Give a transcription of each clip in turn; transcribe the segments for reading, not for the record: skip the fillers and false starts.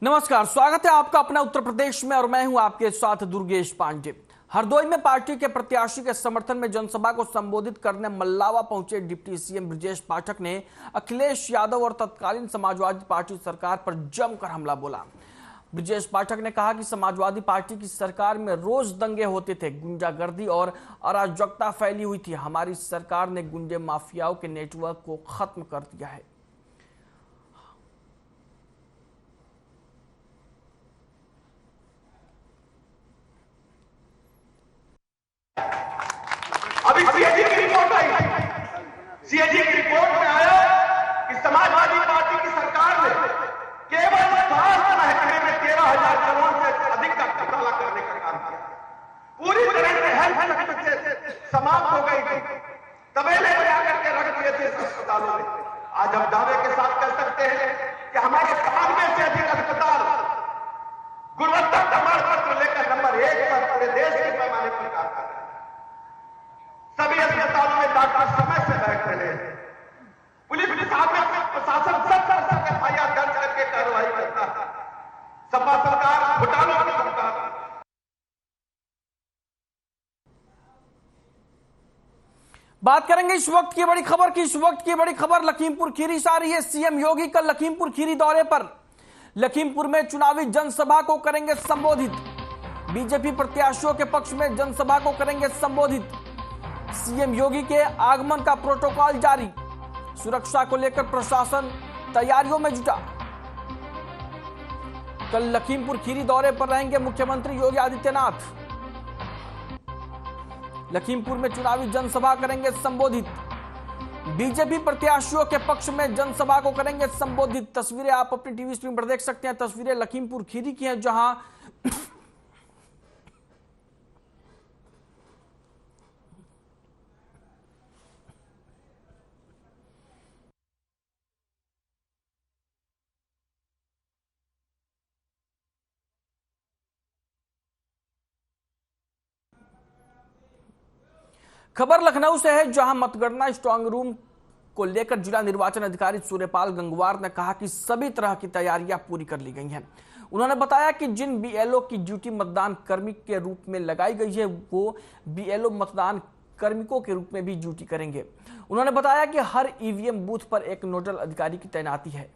नमस्कार, स्वागत है आपका अपना उत्तर प्रदेश में और मैं हूं आपके साथ दुर्गेश पांडे। हरदोई में पार्टी के प्रत्याशी के समर्थन में जनसभा को संबोधित करने मल्लावा पहुंचे डिप्टी सीएम ब्रजेश पाठक ने अखिलेश यादव और तत्कालीन समाजवादी पार्टी सरकार पर जमकर हमला बोला। ब्रजेश पाठक ने कहा कि समाजवादी पार्टी की सरकार में रोज दंगे होते थे, गुंडागर्दी और अराजकता फैली हुई थी। हमारी सरकार ने गुंडे माफियाओं के नेटवर्क को खत्म कर दिया है। अभी सीएजी की रिपोर्ट आई, सीएजी की रिपोर्ट में आया कि समाजवादी पार्टी की सरकार ने केवल स्वास्थ्य महकमे में 13,000 करोड़ से अधिक का घोटाला करने का काम किया। पूरी तरह से हेल्थ सेक्टर समाप्त हो गई थी, तबेले बना करके रख दिए थे अस्पतालों में। आज हम दावे के साथ कह सकते हैं कि हमारे 92 से अधिक अस्पताल गुणवत्ता प्रमाण पत्र लेकर नंबर 1 पर पूरे देश के पैमाने पर काम कर रहे हैं। सभी अस्पतालों में डॉक्टर समय से बैठ रहे हैं। पुलिस प्रशासन सब एफआईआर दर्ज करके कार्रवाई करता है। सपा सरकार घोटालों की सरकार। बात करेंगे इस वक्त की बड़ी खबर की। इस वक्त की बड़ी खबर लखीमपुर खीरी से आ रही है। सीएम योगी कल लखीमपुर खीरी दौरे पर। लखीमपुर में चुनावी जनसभा को करेंगे संबोधित। बीजेपी प्रत्याशियों के पक्ष में जनसभा को करेंगे संबोधित। सीएम योगी के आगमन का प्रोटोकॉल जारी। सुरक्षा को लेकर प्रशासन तैयारियों में जुटा। कल लखीमपुर खीरी दौरे पर रहेंगे मुख्यमंत्री योगी आदित्यनाथ। लखीमपुर में चुनावी जनसभा करेंगे संबोधित। बीजेपी प्रत्याशियों के पक्ष में जनसभा को करेंगे संबोधित। तस्वीरें आप अपनी टीवी स्क्रीन पर देख सकते हैं। तस्वीरें लखीमपुर खीरी की हैं, जहां खबर लखनऊ से है, जहां मतगणना स्ट्रांग रूम को लेकर जिला निर्वाचन अधिकारी सूर्यपाल गंगवार ने कहा कि सभी तरह की तैयारियां पूरी कर ली गई हैं। उन्होंने बताया कि जिन बीएलओ की ड्यूटी मतदान कर्मी के रूप में लगाई गई है, वो बीएलओ मतदान कार्मिकों के रूप में भी ड्यूटी करेंगे। उन्होंने बताया कि हर ईवीएम बूथ पर एक नोडल अधिकारी की तैनाती है।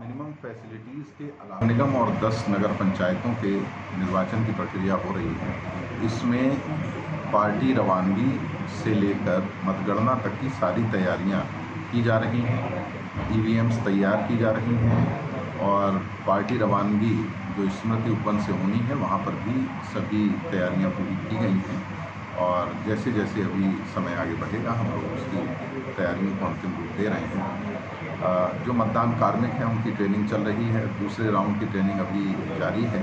मिनिमम फैसिलिटीज़ के अलावा निगम और 10 नगर पंचायतों के निर्वाचन की प्रक्रिया हो रही है। इसमें पार्टी रवानगी से लेकर मतगणना तक की सारी तैयारियां की जा रही हैं। ईवीएम्स तैयार की जा रही हैं और पार्टी रवानगी जो स्मृति उपवन से होनी है, वहां पर भी सभी तैयारियां पूरी की गई हैं। और जैसे जैसे अभी समय आगे बढ़ेगा, हम लोग उसकी तैयारियों को अंतिम रूप दे रहे हैं। जो मतदान कार्मिक हैं, उनकी ट्रेनिंग चल रही है। दूसरे राउंड की ट्रेनिंग अभी जारी है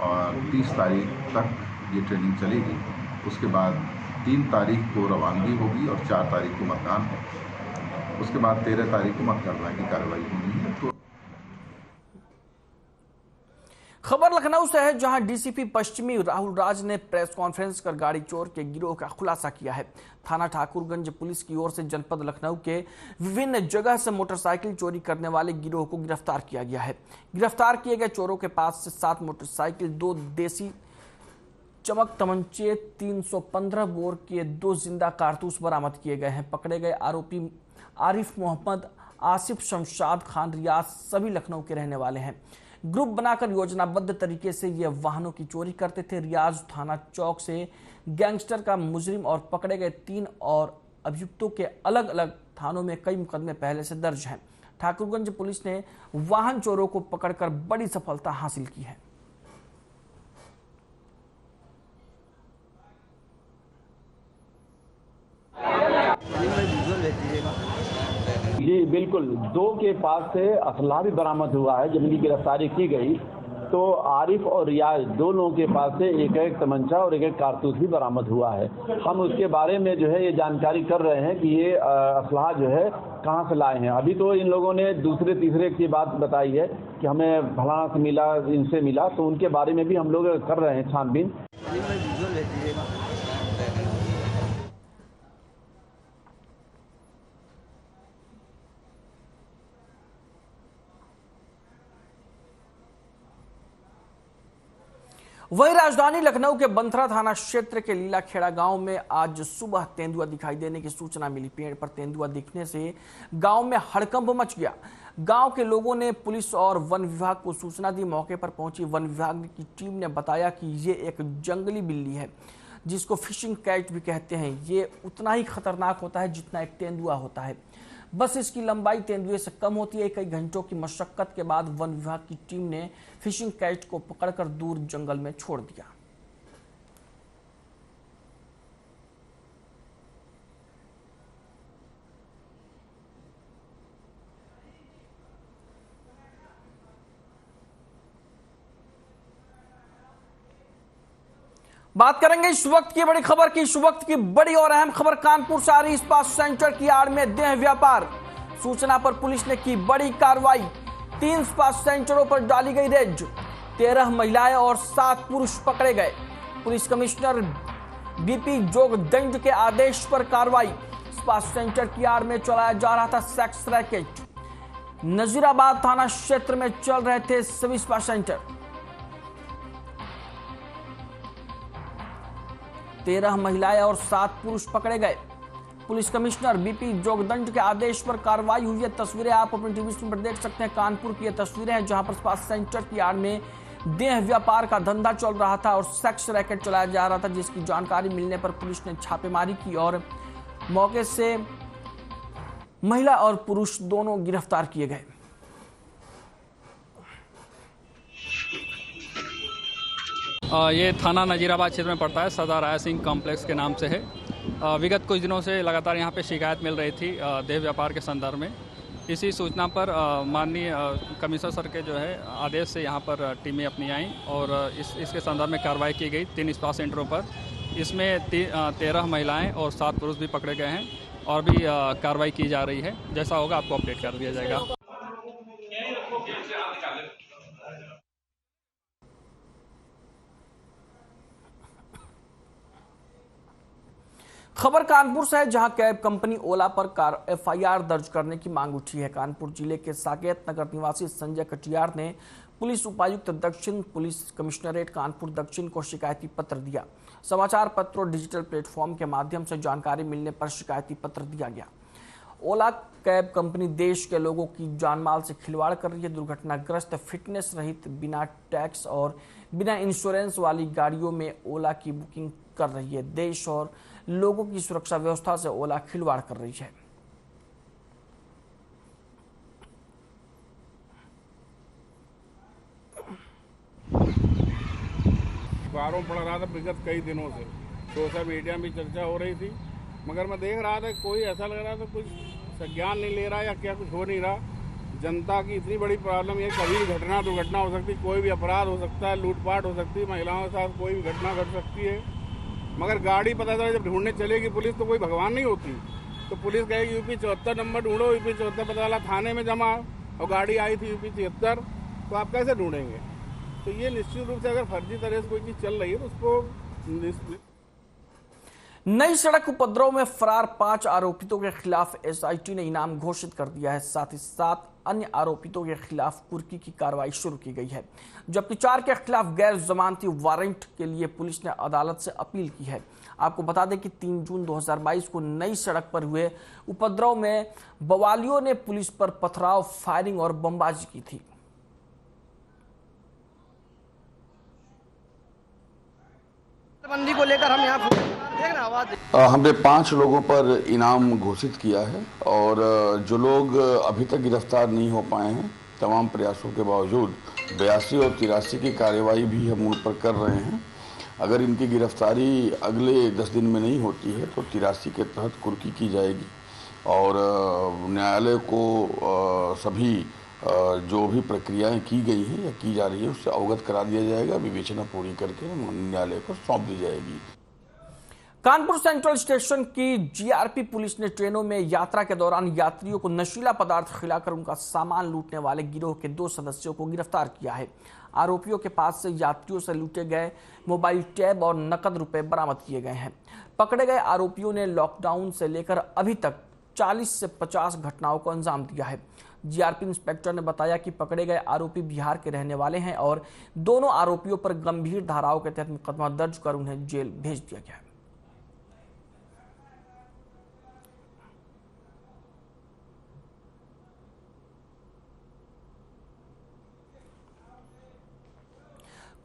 और 30 तारीख तक ये ट्रेनिंग चलेगी। उसके बाद 3 तारीख को रवानगी होगी और 4 तारीख को मतदान है। उसके बाद 13 तारीख को मतगणना की कार्रवाई होनी है। तो खबर लखनऊ से है, जहां डीसीपी पश्चिमी राहुल राज ने प्रेस कॉन्फ्रेंस कर गाड़ी चोर के गिरोह का खुलासा किया है। थाना ठाकुरगंज पुलिस की ओर से जनपद लखनऊ के विभिन्न जगह से मोटरसाइकिल चोरी करने वाले गिरोह को गिरफ्तार किया गया है। गिरफ्तार किए गए चोरों के पास से 7 मोटरसाइकिल, 2 देसी चमक तमंचे, 315 बोर के 2 जिंदा कारतूस बरामद किए गए हैं। पकड़े गए आरोपी आरिफ मोहम्मद, आसिफ, शमशाद खान, रियाज सभी लखनऊ के रहने वाले हैं। ग्रुप बनाकर योजनाबद्ध तरीके से ये वाहनों की चोरी करते थे। रियाज थाना चौक से गैंगस्टर का मुजरिम और पकड़े गए 3 और अभियुक्तों के अलग अलग थानों में कई मुकदमे पहले से दर्ज हैं। ठाकुरगंज पुलिस ने वाहन चोरों को पकड़कर बड़ी सफलता हासिल की है। जी बिल्कुल, 2 के पास से असला भी बरामद हुआ है, जिनकी गिरफ्तारी की गई। तो आरिफ और रियाज दोनों के पास से एक तमंचा और एक कारतूस भी बरामद हुआ है। हम उसके बारे में जो है ये जानकारी कर रहे हैं कि ये असला जो है कहाँ से लाए हैं। अभी तो इन लोगों ने दूसरे तीसरे की बात बताई है कि हमें फलाना से मिला, इनसे मिला, तो उनके बारे में भी हम लोग कर रहे हैं छानबीन। वही राजधानी लखनऊ के बंथरा थाना क्षेत्र के लीलाखेड़ा गांव में आज सुबह तेंदुआ दिखाई देने की सूचना मिली। पेड़ पर तेंदुआ दिखने से गांव में हड़कंप मच गया। गांव के लोगों ने पुलिस और वन विभाग को सूचना दी। मौके पर पहुंची वन विभाग की टीम ने बताया कि ये एक जंगली बिल्ली है जिसको फिशिंग कैट भी कहते हैं। ये उतना ही खतरनाक होता है जितना एक तेंदुआ होता है, बस इसकी लंबाई तेंदुए से कम होती है। कई घंटों की मशक्कत के बाद वन विभाग की टीम ने फिशिंग कैट को पकड़कर दूर जंगल में छोड़ दिया। बात करेंगे इस वक्त की बड़ी खबर की। इस वक्त की बड़ी और अहम खबर कानपुर से आ रही। इस्पात सेंटर की आड़ में देह व्यापार, सूचना पर पुलिस ने की बड़ी कार्रवाई। 3 इस्पात सेंटरों पर डाली गई रेड। 13 महिलाएं और 7 पुरुष पकड़े गए। पुलिस कमिश्नर बीपी जोगदंड के आदेश पर कार्रवाई। इस्पात सेंटर की आड़ में चलाया जा रहा था सेक्स रैकेट। नजीराबाद थाना क्षेत्र में चल रहे थे सभी इस्पात सेंटर। 13 महिलाएं और 7 पुरुष पकड़े गए। पुलिस कमिश्नर बीपी जोगदंड के आदेश पर कार्रवाई हुई है। तस्वीरें आप अपनी टीवी स्क्रीन पर देख सकते हैं। कानपुर की ये तस्वीरें हैं जहां पर इस्पात सेंटर की आड़ में देह व्यापार का धंधा चल रहा था और सेक्स रैकेट चलाया जा रहा था, जिसकी जानकारी मिलने पर पुलिस ने छापेमारी की और मौके से महिला और पुरुष दोनों गिरफ्तार किए गए। ये थाना नजीराबाद क्षेत्र में पड़ता है। सरदार राय सिंह कॉम्प्लेक्स के नाम से है। विगत कुछ दिनों से लगातार यहाँ पे शिकायत मिल रही थी देह व्यापार के संदर्भ में। इसी सूचना पर माननीय कमिश्नर सर के जो है आदेश से यहाँ पर टीमें अपनी आईं और इसके संदर्भ में कार्रवाई की गई 3 इस्पात सेंटरों पर। इसमें 13 महिलाएं और 7 पुरुष भी पकड़े गए हैं और भी कार्रवाई की जा रही है। जैसा होगा आपको अपडेट कर दिया जाएगा। खबर कानपुर से है जहां कैब कंपनी ओला पर एफआईआर दर्ज करने की मांग उठी है। कानपुर जिले के साकेत नगर निवासी संजय कटियार ने पुलिस उपायुक्त दक्षिण, पुलिस कमिश्नरेट कानपुर दक्षिण को शिकायती पत्र दिया। समाचार पत्र और डिजिटल प्लेटफॉर्म के माध्यम से जानकारी मिलने पर शिकायती पत्र दिया गया। ओला कैब कंपनी देश के लोगों की जानमाल से खिलवाड़ कर रही है। दुर्घटनाग्रस्त, फिटनेस रहित, बिना टैक्स और बिना इंश्योरेंस वाली गाड़ियों में ओला की बुकिंग कर रही है। देश और लोगों की सुरक्षा व्यवस्था से ओला खिलवाड़ कर रही है। अखबारों पढ़ रहा था विगत कई दिनों से, सोशल मीडिया में चर्चा हो रही थी, मगर मैं देख रहा था कोई ऐसा लग रहा था कुछ संज्ञान नहीं ले रहा या क्या कुछ हो नहीं रहा। जनता की इतनी बड़ी प्रॉब्लम है, कभी भी घटना दुर्घटना हो सकती है, कोई भी अपराध हो सकता है, लूटपाट हो सकती है, महिलाओं के साथ कोई भी घटना घट सकती है। मगर गाड़ी पता चला जब ढूंढने चलेगी पुलिस तो कोई भगवान नहीं होती। तो पुलिस कहेगी यूपी 74 नंबर ढूंढो, यूपी 74 पता चला थाने में जमा और गाड़ी आई थी यूपी 73, तो आप कैसे ढूंढेंगे? तो ये निश्चित रूप से अगर फर्जी तरह से कोई चीज चल रही है तो उसको। नई सड़क उपद्रव में फरार 5 आरोपितों के खिलाफ एसआईटी ने इनाम घोषित कर दिया है। साथ ही साथ अन्य आरोपितों के खिलाफ कुर्की की कार्रवाई शुरू की गई है, जबकि 4 के खिलाफ गैर जमानती वारंट के लिए पुलिस ने अदालत से अपील की है। आपको बता दें कि 3 जून 2022 को नई सड़क पर हुए उपद्रव में बवालियों ने पुलिस पर पथराव, फायरिंग और बमबाजी की थी। बंदी को लेकर हम यहाँ हमने 5 लोगों पर इनाम घोषित किया है और जो लोग अभी तक गिरफ्तार नहीं हो पाए हैं, तमाम प्रयासों के बावजूद 82 और 83 की कार्यवाही भी हम उन पर कर रहे हैं। अगर इनकी गिरफ्तारी अगले 10 दिन में नहीं होती है तो 83 के तहत कुर्की की जाएगी और न्यायालय को सभी जो भी प्रक्रियाएं की गई हैं या की जा रही है उससे अवगत करा दिया जाएगा। विवेचना पूरी करके न्यायालय को सौंप दी जाएगी। कानपुर सेंट्रल स्टेशन की जीआरपी पुलिस ने ट्रेनों में यात्रा के दौरान यात्रियों को नशीला पदार्थ खिलाकर उनका सामान लूटने वाले गिरोह के 2 सदस्यों को गिरफ्तार किया है। आरोपियों के पास से यात्रियों से लूटे गए मोबाइल टैब और नकद रुपए बरामद किए गए हैं। पकड़े गए आरोपियों ने लॉकडाउन से लेकर अभी तक 40 से 50 घटनाओं को अंजाम दिया है। जीआरपी इंस्पेक्टर ने बताया कि पकड़े गए आरोपी बिहार के रहने वाले हैं और दोनों आरोपियों पर गंभीर धाराओं के तहत मुकदमा दर्ज कर उन्हें जेल भेज दिया गया है।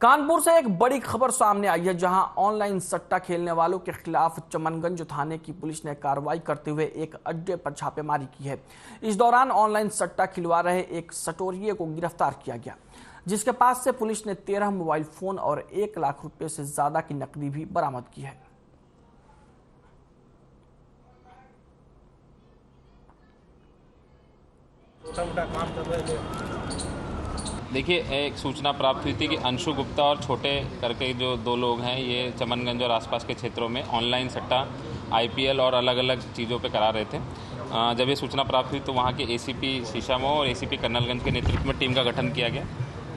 कानपुर से एक बड़ी खबर सामने आई है, जहां ऑनलाइन सट्टा खेलने वालों के खिलाफ चमनगंज थाने की पुलिस ने कार्रवाई करते हुए एक अड्डे पर छापेमारी की है। इस दौरान ऑनलाइन सट्टा खिलवा रहे एक सटोरिये को गिरफ्तार किया गया, जिसके पास से पुलिस ने 13 मोबाइल फोन और 1 लाख रुपए से ज्यादा की नकदी भी बरामद की है। देखिए, एक सूचना प्राप्त हुई थी कि अंशु गुप्ता और छोटे करके जो 2 लोग हैं, ये चमनगंज और आसपास के क्षेत्रों में ऑनलाइन सट्टा, आईपीएल और अलग अलग चीज़ों पे करा रहे थे। जब ये सूचना प्राप्त हुई तो वहाँ के एसीपी शीशामो और एसीपी कर्नलगंज के नेतृत्व में टीम का गठन किया गया।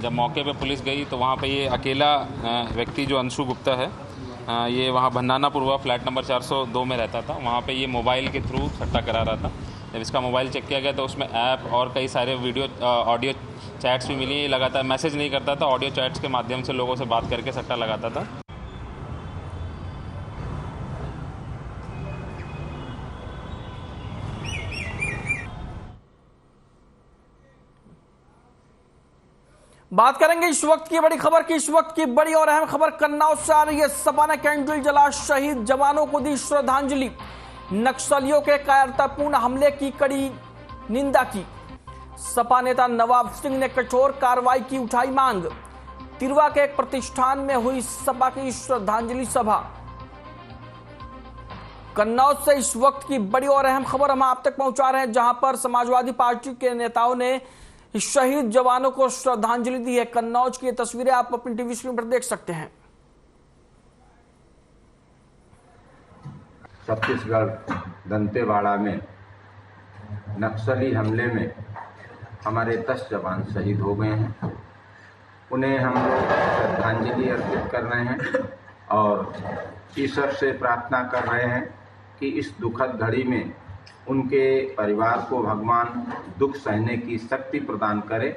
जब मौके पे पुलिस गई तो वहाँ पे ये अकेला व्यक्ति जो अंशु गुप्ता है, ये वहाँ भंडानापुरवा फ्लैट नंबर 402 में रहता था। वहाँ पे ये मोबाइल के थ्रू सट्टा करा रहा था। जब इसका मोबाइल चेक किया गया तो उसमें ऐप और कई सारे ऑडियो चैट्स भी मिली। लगातार मैसेज नहीं करता था, ऑडियो चैट्स के माध्यम से लोगों से बात करके सट्टा लगाता था। बात करेंगे इस वक्त की बड़ी खबर की। इस वक्त की बड़ी और अहम खबर कन्नौज से आ रही है। सपा ने कैंडल जला शहीद जवानों को दी श्रद्धांजलि। नक्सलियों के कायरतापूर्ण हमले की कड़ी निंदा की। सपा नेता नवाब सिंह ने कठोर कार्रवाई की उठाई मांग। तिरवा के एक प्रतिष्ठान में हुई सपा की श्रद्धांजलि सभा। कन्नौज से इस वक्त की बड़ी और अहम खबर हम आप तक पहुंचा रहे हैं, जहां पर समाजवादी पार्टी के नेताओं ने शहीद जवानों को श्रद्धांजलि दी है। कन्नौज की तस्वीरें आप अपनी टीवी स्क्रीन पर देख सकते हैं। छत्तीसगढ़ दंतेवाड़ा में नक्सली हमले में हमारे 10 जवान शहीद हो गए हैं। उन्हें हम श्रद्धांजलि अर्पित कर रहे हैं और ईश्वर से प्रार्थना कर रहे हैं कि इस दुखद घड़ी में उनके परिवार को भगवान दुख सहने की शक्ति प्रदान करे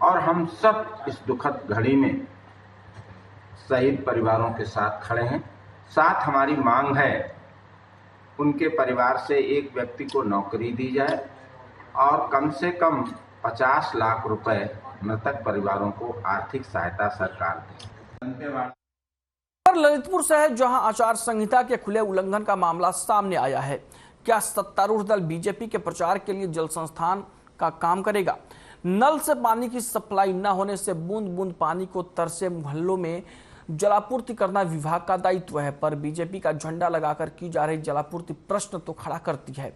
और हम सब इस दुखद घड़ी में शहीद परिवारों के साथ खड़े हैं। साथ हमारी मांग है उनके परिवार से एक व्यक्ति को नौकरी दी जाए और कम से कम 50 लाख रुपए मृतक परिवारों को आर्थिक सहायता सरकार दे। ललितपुर से है, जहां आचार संहिता के खुले उल्लंघन का मामला सामने आया है। क्या सत्तारूढ़ दल बीजेपी के प्रचार के लिए जल संस्थान का काम करेगा? नल से पानी की सप्लाई न होने से बूंद बूंद पानी को तरसे मोहल्लों में जलापूर्ति करना विभाग का दायित्व है, पर बीजेपी का झंडा लगाकर की जा रही जलापूर्ति प्रश्न तो खड़ा करती है।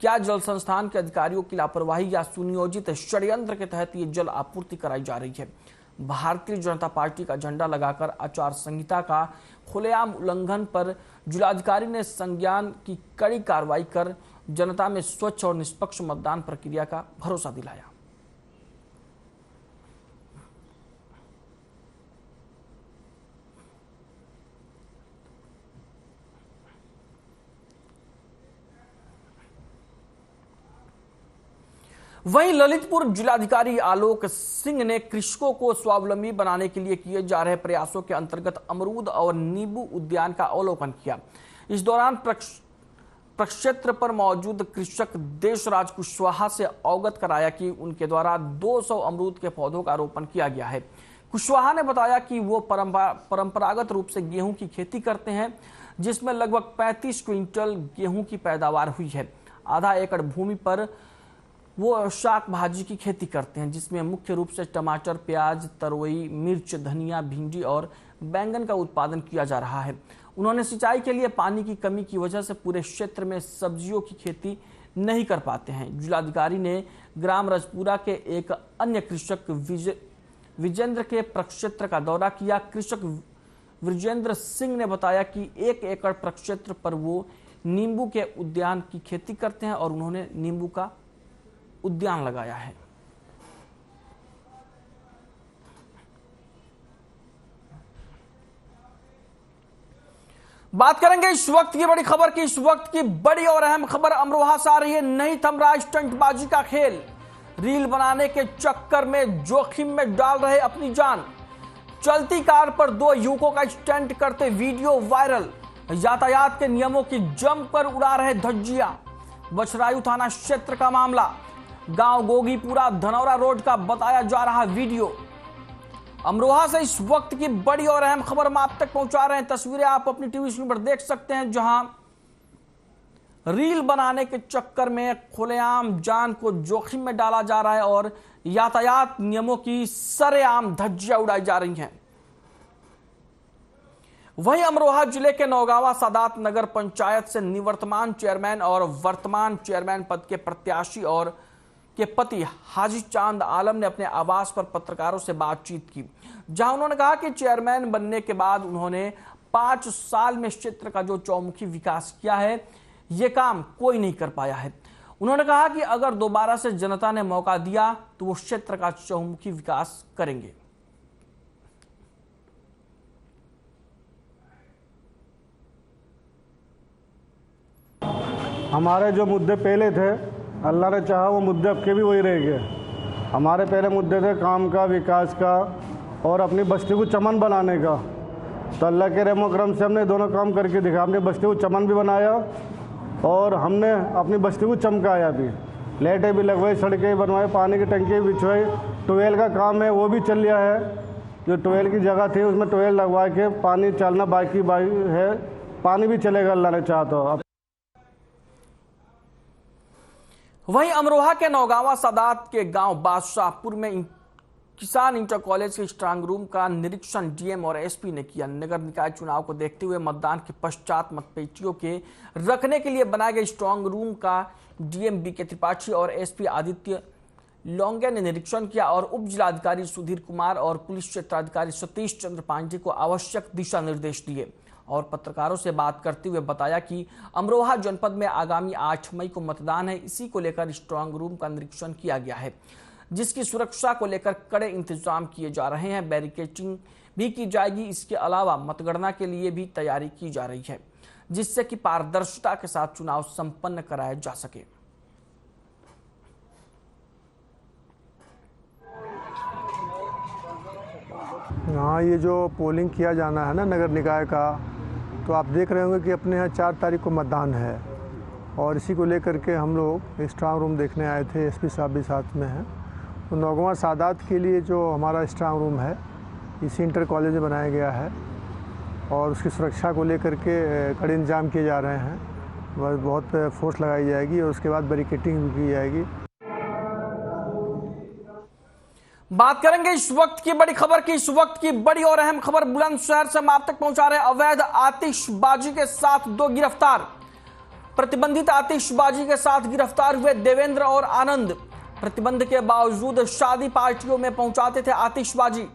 क्या जल संस्थान के अधिकारियों की लापरवाही या सुनियोजित षड्यंत्र के तहत ये जल आपूर्ति कराई जा रही है? भारतीय जनता पार्टी का झंडा लगाकर आचार संहिता का खुलेआम उल्लंघन पर जिलाधिकारी ने संज्ञान की कड़ी कार्रवाई कर जनता में स्वच्छ और निष्पक्ष मतदान प्रक्रिया का भरोसा दिलाया। वहीं ललितपुर जिलाधिकारी आलोक सिंह ने कृषकों को स्वावलंबी बनाने के लिए किए जा रहे प्रयासों के अंतर्गत अमरूद और नींबू उद्यान का अवलोकन किया। इस दौरान प्रक्षेत्र पर मौजूद कृषक देशराज कुशवाहा से अवगत कराया कि उनके द्वारा 200 अमरूद के पौधों का रोपण किया गया है। कुशवाहा ने बताया कि वो परंपरागत रूप से गेहूं की खेती करते हैं, जिसमें लगभग 35 क्विंटल गेहूं की पैदावार हुई है। आधा एकड़ भूमि पर वो शाक भाजी की खेती करते हैं, जिसमें मुख्य रूप से टमाटर, प्याज, तरोई, मिर्च, धनिया, भिंडी और बैंगन का उत्पादन किया जा रहा है। उन्होंने सिंचाई के लिए पानी की कमी की वजह से पूरे क्षेत्र में सब्जियों की खेती नहीं कर पाते हैं। जिलाधिकारी ने ग्राम रजपुरा के एक अन्य कृषक विजेंद्र के प्रक्षेत्र का दौरा किया। कृषक विजेंद्र सिंह ने बताया कि 1 एकड़ प्रक्षेत्र पर वो नींबू के उद्यान की खेती करते हैं और उन्होंने नींबू का उद्यान लगाया है। बात करेंगे इस वक्त की बड़ी खबर की। इस वक्त की बड़ी और अहम खबर अमरोहा से आ रही है। नहीं थम रहा स्टंटबाजी का खेल। रील बनाने के चक्कर में जोखिम में डाल रहे अपनी जान। चलती कार पर 2 युवकों का स्टंट करते वीडियो वायरल। यातायात के नियमों की जमकर उड़ा रहे धज्जियां। बछरायू थाना क्षेत्र का मामला, गांव गोगीपुरा धनौरा रोड का बताया जा रहा वीडियो। अमरोहा से इस वक्त की बड़ी और अहम खबर हम आप तक पहुंचा रहे हैं। तस्वीरें आप अपनी टीवी स्क्रीन पर देख सकते हैं, जहां रील बनाने के चक्कर में खुलेआम जान को जोखिम में डाला जा रहा है और यातायात नियमों की सरेआम धज्जियां उड़ाई जा रही हैं। वहीं अमरोहा जिले के नौगावा सादात नगर पंचायत से निवर्तमान चेयरमैन और वर्तमान चेयरमैन पद के प्रत्याशी और के पति हाजी चांद आलम ने अपने आवास पर पत्रकारों से बातचीत की, जहां उन्होंने कहा कि चेयरमैन बनने के बाद उन्होंने 5 साल में क्षेत्र का जो चौमुखी विकास किया है, ये काम कोई नहीं कर पाया है। उन्होंने कहा कि अगर दोबारा से जनता ने मौका दिया तो वो क्षेत्र का चौमुखी विकास करेंगे। हमारे जो मुद्दे पहले थे, अल्लाह ने चाहा वो मुद्दे अब के भी वही रह गए। हमारे पहले मुद्दे थे काम का, विकास का और अपनी बस्ती को चमन बनाने का। तो अल्लाह के रहम करम से हमने दोनों काम करके दिखा। हमने बस्ती को चमन भी बनाया और हमने अपनी बस्ती को चमकाया भी। लाइटें भी लगवाई, सड़कें भी बनवाई, पानी की टंकी भी बिछवाई। ट्यूबवेल का काम है वो भी चल रहा है। जो ट्यूबवेल की जगह थी उसमें ट्यूबवेल लगवा के पानी चलना बाकी है। पानी भी चलेगा अल्लाह ने चाहा तो। वहीं अमरोहा के नौगावा सादात के गांव बादशाहपुर में किसान इंटर कॉलेज के स्ट्रांग रूम का निरीक्षण डीएम और एसपी ने किया। नगर निकाय चुनाव को देखते हुए मतदान के पश्चात मतपेटियों के रखने के लिए बनाए गए स्ट्रांग रूम का डीएम बीके त्रिपाठी और एसपी आदित्य लोंगे ने निरीक्षण किया और उप जिलाधिकारी सुधीर कुमार और पुलिस क्षेत्राधिकारी सतीश चंद्र पांडे को आवश्यक दिशा निर्देश दिए और पत्रकारों से बात करते हुए बताया कि अमरोहा जनपद में आगामी 8 मई को मतदान है। इसी को लेकर स्ट्रांग रूम का निरीक्षण किया गया है, जिसकी सुरक्षा को लेकर कड़े इंतजाम किए जा रहे हैं। बैरिकेडिंग भी की जाएगी। इसके अलावा मतगणना के लिए भी तैयारी की जा रही है, जिससे कि पारदर्शिता के साथ चुनाव संपन्न कराया जा सके। हाँ, ये जो पोलिंग किया जाना है ना नगर निकाय का, तो आप देख रहे होंगे कि अपने यहाँ 4 तारीख को मतदान है और इसी को लेकर के हम लोग स्ट्रांग रूम देखने आए थे। एसपी साहब भी साथ में हैं। तो नौगावा सादात के लिए जो हमारा स्ट्रांग रूम है इसी इंटर कॉलेज में बनाया गया है और उसकी सुरक्षा को लेकर के कड़े इंतजाम किए जा रहे हैं। बहुत फोर्स लगाई जाएगी और उसके बाद बैरिकेडिंग भी की जाएगी। बात करेंगे इस वक्त की बड़ी खबर की। इस वक्त की बड़ी और अहम खबर बुलंदशहर से हम आप तक पहुंचा रहे हैं। अवैध आतिशबाजी के साथ 2 गिरफ्तार। प्रतिबंधित आतिशबाजी के साथ गिरफ्तार हुए देवेंद्र और आनंद। प्रतिबंध के बावजूद शादी पार्टियों में पहुंचाते थे आतिशबाजी।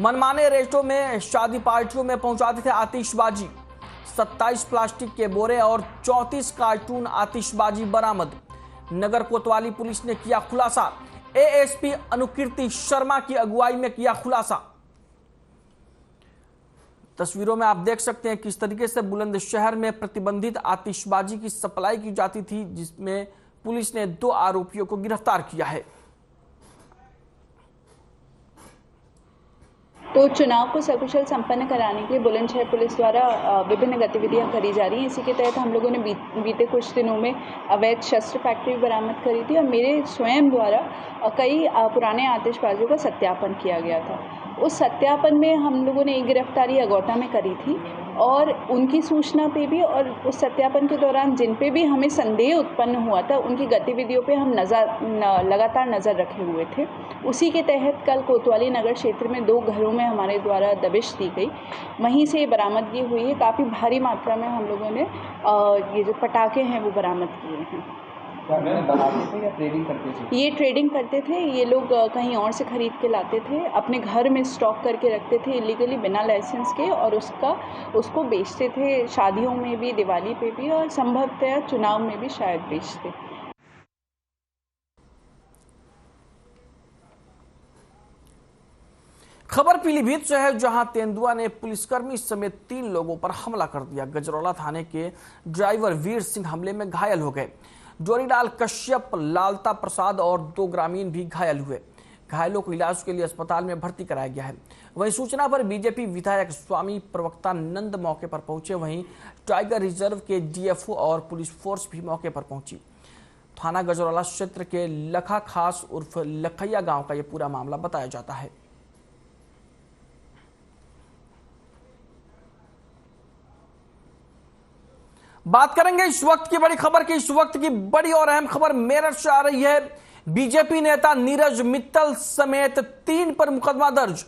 मनमाने रेटों में शादी पार्टियों में पहुंचाते थे आतिशबाजी। 27 प्लास्टिक के बोरे और 34 कार्टून आतिशबाजी बरामद। नगर कोतवाली पुलिस ने किया खुलासा। एएसपी अनुकीर्ति शर्मा की अगुवाई में किया खुलासा। तस्वीरों में आप देख सकते हैं किस तरीके से बुलंदशहर में प्रतिबंधित आतिशबाजी की सप्लाई की जाती थी, जिसमें पुलिस ने 2 आरोपियों को गिरफ्तार किया है। तो चुनाव को सकुशल संपन्न कराने के लिए बुलंदशहर पुलिस द्वारा विभिन्न गतिविधियां करी जा रही हैं। इसी के तहत हम लोगों ने बीते कुछ दिनों में अवैध शस्त्र फैक्ट्री बरामद करी थी और मेरे स्वयं द्वारा कई पुराने आतिशबाजियों का सत्यापन किया गया था। उस सत्यापन में हम लोगों ने एक गिरफ्तारी अगौटा में करी थी और उनकी सूचना पे भी और उस सत्यापन के दौरान जिन पे भी हमें संदेह उत्पन्न हुआ था उनकी गतिविधियों पे हम लगातार नज़र रखे हुए थे। उसी के तहत कल कोतवाली नगर क्षेत्र में 2 घरों में हमारे द्वारा दबिश दी गई। वहीं से बरामदगी हुई है। काफ़ी भारी मात्रा में हम लोगों ने ये जो पटाखे हैं वो बरामद किए हैं। बनाते थे या ट्रेडिंग करते थे? ये ट्रेडिंग करते थे। ये लोग कहीं और से खरीद के लाते थे, अपने घर में स्टॉक करके रखते थे इलीगली बिना लाइसेंस के और उसको बेचते थे। शादियों में भी, दिवाली पे भी और संभवतः चुनाव में भी शायद बेचते। खबर पीलीभीत से है, जहां तेंदुआ ने पुलिसकर्मी समेत 3 लोगों पर हमला कर दिया। गजरौला थाने के ड्राइवर वीर सिंह हमले में घायल हो गए। जोरीलाल कश्यप, लालता प्रसाद और 2 ग्रामीण भी घायल हुए। घायलों को इलाज के लिए अस्पताल में भर्ती कराया गया है। वहीं सूचना पर बीजेपी विधायक स्वामी प्रवक्ता नंद मौके पर पहुंचे। वहीं टाइगर रिजर्व के डीएफओ और पुलिस फोर्स भी मौके पर पहुंची। थाना गजरौला क्षेत्र के लखा खास उर्फ लखैया गांव का यह पूरा मामला बताया जाता है। बात करेंगे इस वक्त की बड़ी खबर की। इस वक्त की बड़ी और अहम खबर मेरठ से आ रही है। बीजेपी नेता नीरज मित्तल समेत 3 पर मुकदमा दर्ज।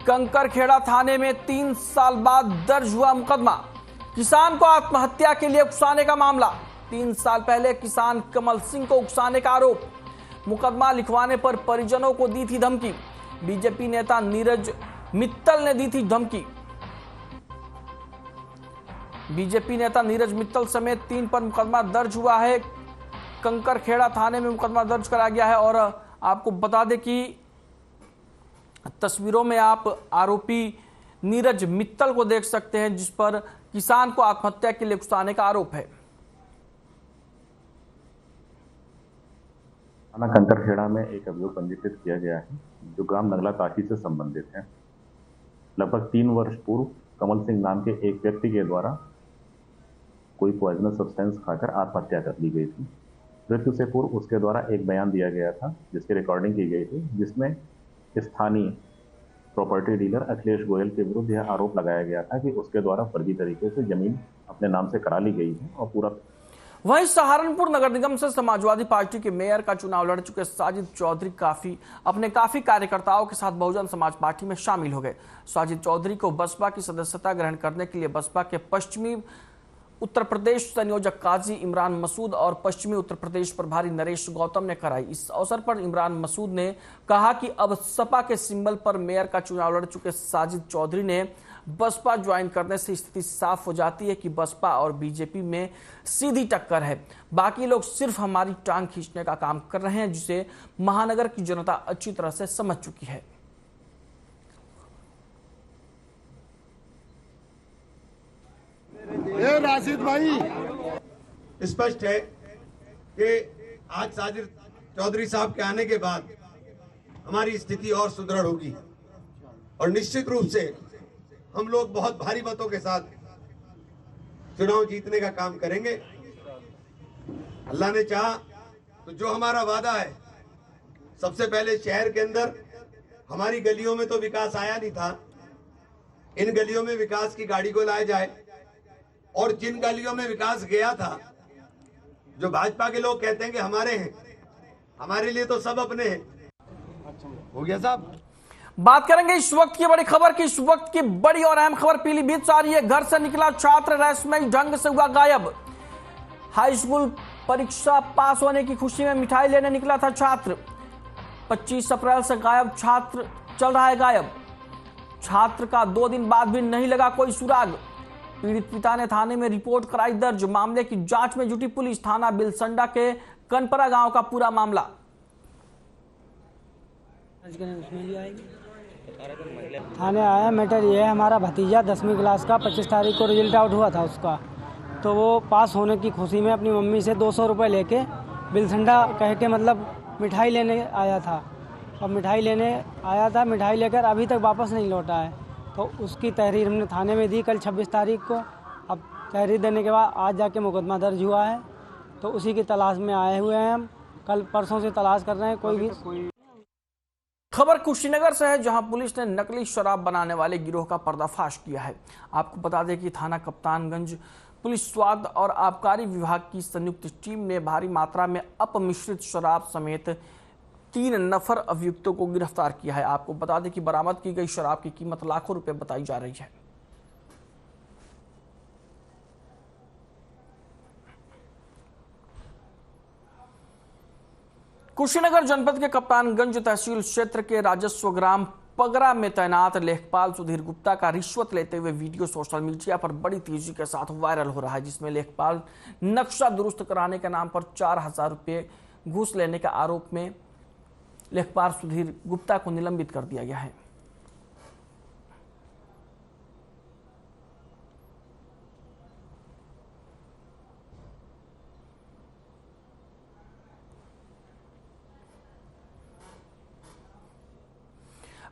कंकरखेड़ा थाने में 3 साल बाद दर्ज हुआ मुकदमा। किसान को आत्महत्या के लिए उकसाने का मामला। 3 साल पहले किसान कमल सिंह को उकसाने का आरोप। मुकदमा लिखवाने पर परिजनों को दी थी धमकी। बीजेपी नेता नीरज मित्तल ने दी थी धमकी। बीजेपी नेता नीरज मित्तल समेत 3 पर मुकदमा दर्ज हुआ है। कंकरखेड़ा थाने में मुकदमा दर्ज कराया गया है। और आपको बता दें कि तस्वीरों में आप आरोपी नीरज मित्तल को देख सकते हैं, जिस पर किसान को आत्महत्या के लिए उकसाने का आरोप है। थाना कंकरखेड़ा में एक अभियोग पंजीकृत किया गया है जो ग्राम नगला काशी से संबंधित है। लगभग 3 वर्ष पूर्व कमल सिंह नाम के एक व्यक्ति के द्वारा कोई पॉइजनस सब्सटेंस खाकर आत्महत्या कर ली गई थी। मृत्यु से पूर्व उसके द्वारा एक बयान दिया गया था जिसकी रिकॉर्डिंग की गई थी, जिसमें स्थानीय प्रॉपर्टी डीलर अखिलेश गोयल के विरुद्ध यह आरोप लगाया गया था कि उसके द्वारा फर्जी तरीके से जमीन अपने नाम से करा ली गई है और पूरा। वहीं सहारनपुर नगर निगम से समाजवादी पार्टी के मेयर का चुनाव लड़ चुके साजिद चौधरी अपने काफी कार्यकर्ताओं के साथ बहुजन समाज पार्टी में शामिल हो गए। साजिद चौधरी को बसपा की सदस्यता ग्रहण करने के लिए बसपा के पश्चिमी उत्तर प्रदेश संयोजक काजी इमरान मसूद और पश्चिमी उत्तर प्रदेश प्रभारी नरेश गौतम ने कराई। इस अवसर पर इमरान मसूद ने कहा कि अब सपा के सिंबल पर मेयर का चुनाव लड़ चुके साजिद चौधरी ने बसपा ज्वाइन करने से स्थिति साफ हो जाती है कि बसपा और बीजेपी में सीधी टक्कर है। बाकी लोग सिर्फ हमारी टांग खींचने का काम कर रहे हैं, जिसे महानगर की जनता अच्छी तरह से समझ चुकी है। राशिद भाई, स्पष्ट है कि आज साजिद चौधरी साहब के आने के बाद हमारी स्थिति और सुदृढ़ होगी और निश्चित रूप से हम लोग बहुत भारी मतों के साथ चुनाव जीतने का काम करेंगे। अल्लाह ने चाहा तो जो हमारा वादा है, सबसे पहले शहर के अंदर हमारी गलियों में तो विकास आया नहीं था, इन गलियों में विकास की गाड़ी को लाया जाए और जिन गलियों में विकास गया था, जो भाजपा के लोग कहते हैं कि हमारे हैं, हमारे लिए तो सब अपने हैं। हो गया साहब। बात करेंगे इस वक्त की बड़ी खबर की। इस वक्त की बड़ी और अहम खबर पीलीभीत से आ रही है। घर से निकला छात्र रहस्यमयी ढंग से हुआ गायब। हाई स्कूल परीक्षा पास होने की खुशी में मिठाई लेने निकला था छात्र। 25 अप्रैल से गायब छात्र चल रहा है गायब। छात्र का 2 दिन बाद भी नहीं लगा कोई सुराग। पीड़ित पिता ने थाने में रिपोर्ट कराई दर्ज। मामले की जांच में जुटी पुलिस। थाना बिलसंडा के कनपरा गांव का पूरा मामला। थाने आया, मैटर ये है, हमारा भतीजा 10वीं क्लास का 25 तारीख को रिजल्ट आउट हुआ था उसका, तो वो पास होने की खुशी में अपनी मम्मी से 200 रुपये लेके बिलसंडा कह के मतलब मिठाई लेने आया था। और मिठाई लेने आया था, मिठाई लेकर अभी तक वापस नहीं लौटा है। तो उसकी तहरीर हमने थाने में दी कल 26 तारीख को। अब तहरीर देने के बाद आज जाके मुकदमा दर्ज हुआ है, तो उसी की तलाश में आए हुए हैं हम। कल परसों से तलाश कर रहे हैं। कोई खबर कुशीनगर से है, जहां पुलिस ने नकली शराब बनाने वाले गिरोह का पर्दाफाश किया है। आपको बता दें कि थाना कप्तानगंज पुलिस स्वाद और आबकारी विभाग की संयुक्त टीम ने भारी मात्रा में अपमिश्रित शराब समेत 3 नफर अभियुक्तों को गिरफ्तार किया है। आपको बता दें कि बरामद की गई शराब की कीमत लाखों रुपए बताई जा रही है। कुशीनगर जनपद के कप्तानगंज तहसील क्षेत्र के राजस्व ग्राम पगरा में तैनात लेखपाल सुधीर गुप्ता का रिश्वत लेते हुए वीडियो सोशल मीडिया पर बड़ी तेजी के साथ वायरल हो रहा है, जिसमें लेखपाल नक्शा दुरुस्त कराने के नाम पर 4000 रुपये घूस लेने के आरोप में लेखपाल सुधीर गुप्ता को निलंबित कर दिया गया है।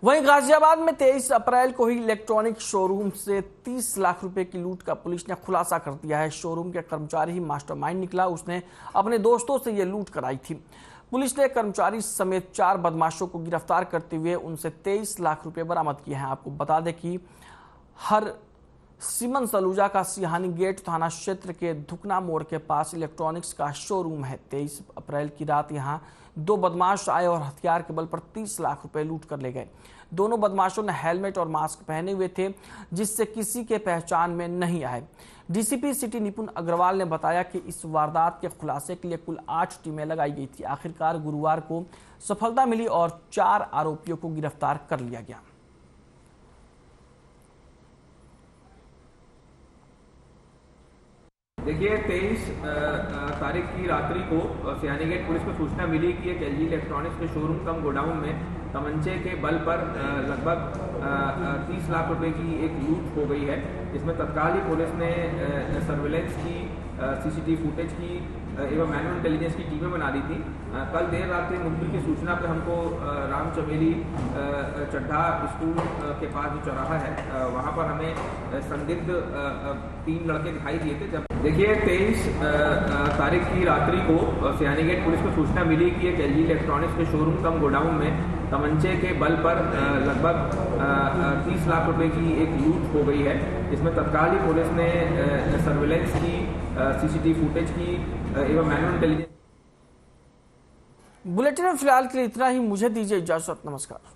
वहीं गाजियाबाद में 23 अप्रैल को ही इलेक्ट्रॉनिक शोरूम से 30 लाख रुपए की लूट का पुलिस ने खुलासा कर दिया है। शोरूम के कर्मचारी ही मास्टरमाइंड निकला, उसने अपने दोस्तों से ये लूट कराई थी। पुलिस ने कर्मचारी समेत 4 बदमाशों को गिरफ्तार करते हुए उनसे 23 लाख रुपए बरामद किए हैं। आपको बता दें कि हर सिमन सलूजा का सिहानी गेट थाना क्षेत्र के धुकना मोड़ के पास इलेक्ट्रॉनिक्स का शोरूम है। 23 अप्रैल की रात यहां 2 बदमाश आए और हथियार के बल पर 30 लाख रुपए लूट कर ले गए। दोनों बदमाशों ने हेलमेट और मास्क पहने हुए थे, जिससे किसी के पहचान में नहीं आए। डीसीपी सिटी निपुण अग्रवाल ने बताया कि इस वारदात के खुलासे के लिए कुल 8 टीमें लगाई गई थी। आखिरकार गुरुवार को सफलता मिली और 4 आरोपियों को गिरफ्तार कर लिया गया। देखिए 23 तारीख की रात्रि को सिहानी गेट पुलिस को सूचना मिली कि एक एलजी इलेक्ट्रॉनिक्स के शोरूम कम गोडाउन में तमंचे के बल पर लगभग 30 लाख रुपए की एक लूट हो गई है। इसमें तत्काल ही पुलिस ने सर्विलेंस की, सीसीटीवी फुटेज की एवं मैनुअल इंटेलिजेंस की टीमें बना ली थी। कल देर रात मुखबिर की सूचना पर हमको राम चमेली चड्ढा स्कूल के पास जो चौराहा है वहाँ पर हमें संदिग्ध 3 लड़के दिखाई दिए थे। जब देखिए 23 तारीख की रात्रि को सिहानी गेट पुलिस को सूचना मिली कि एक एलजी इलेक्ट्रॉनिक्स के शोरूम कम गोडाउन में तमंचे के बल पर लगभग 30 लाख रुपए की एक लूट हो गई है। इसमें तत्काल ही पुलिस ने सर्विलेंस की, सीसीटीवी फुटेज की एवं मैनुअल इंटेलिजेंस। बुलेटिन में फिलहाल के लिए इतना ही। मुझे दीजिए इजाजत। नमस्कार।